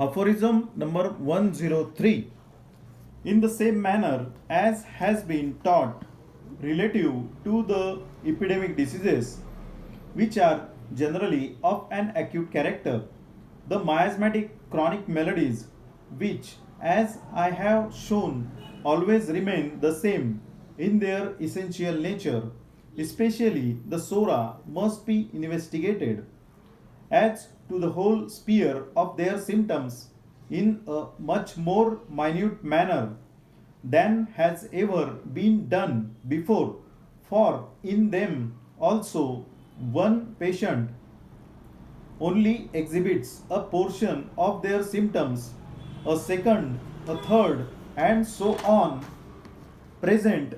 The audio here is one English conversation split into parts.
Aphorism number 103. In the same manner as has been taught relative to the epidemic diseases, which are generally of an acute character, the miasmatic chronic maladies, which, as I have shown, always remain the same in their essential nature, especially the sora, must be investigated as to the whole sphere of their symptoms in a much more minute manner than has ever been done before, for in them also one patient only exhibits a portion of their symptoms, a second, a third, and so on, present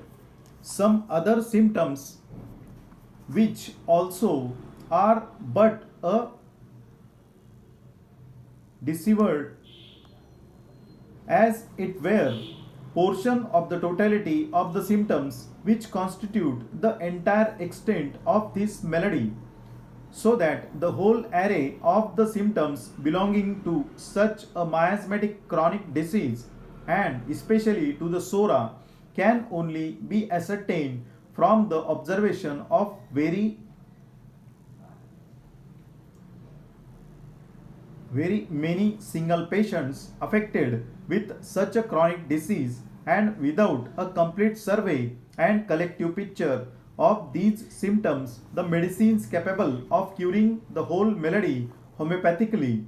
some other symptoms which also are but a deceived as it were portion of the totality of the symptoms which constitute the entire extent of this malady, so that the whole array of the symptoms belonging to such a miasmatic chronic disease, and especially to the sora, can only be ascertained from the observation of very many single patients affected with such a chronic disease, and without a complete survey and collective picture of these symptoms, the medicines capable of curing the whole malady homeopathically,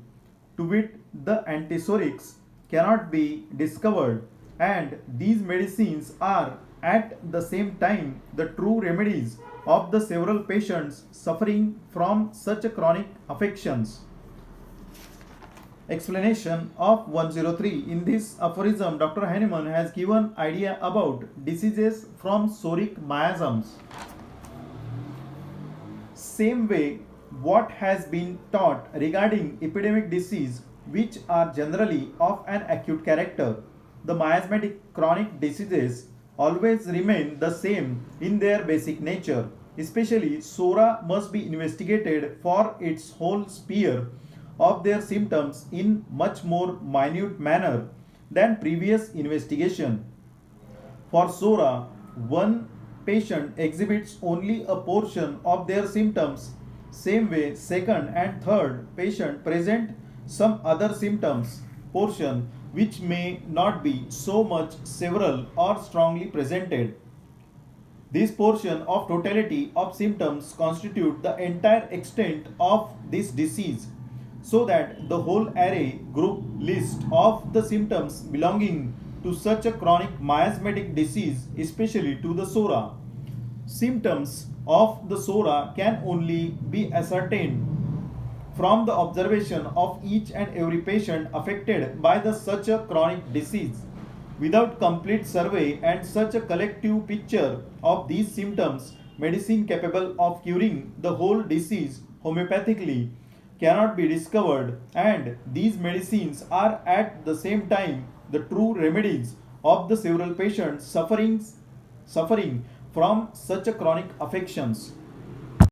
to wit the antisorics, cannot be discovered, and these medicines are at the same time the true remedies of the several patients suffering from such chronic affections. Explanation of 103. In this aphorism, Dr. Hahnemann has given idea about diseases from soric miasms. Same way, what has been taught regarding epidemic disease, which are generally of an acute character, the miasmatic chronic diseases always remain the same in their basic nature. Especially, sora must be investigated for its whole sphere of their symptoms in much more minute manner than previous investigation. For sora, one patient exhibits only a portion of their symptoms. Same way, second and third patient present some other symptoms portion which may not be so much several or strongly presented. This portion of totality of symptoms constitute the entire extent of this disease, so that the whole array group list of the symptoms belonging to such a chronic miasmatic disease, especially to the sora. Symptoms of the sora can only be ascertained from the observation of each and every patient affected by such a chronic disease. Without complete survey and such a collective picture of these symptoms, medicine capable of curing the whole disease homeopathically cannot be discovered, and these medicines are at the same time the true remedies of the several patients suffering from such a chronic affections.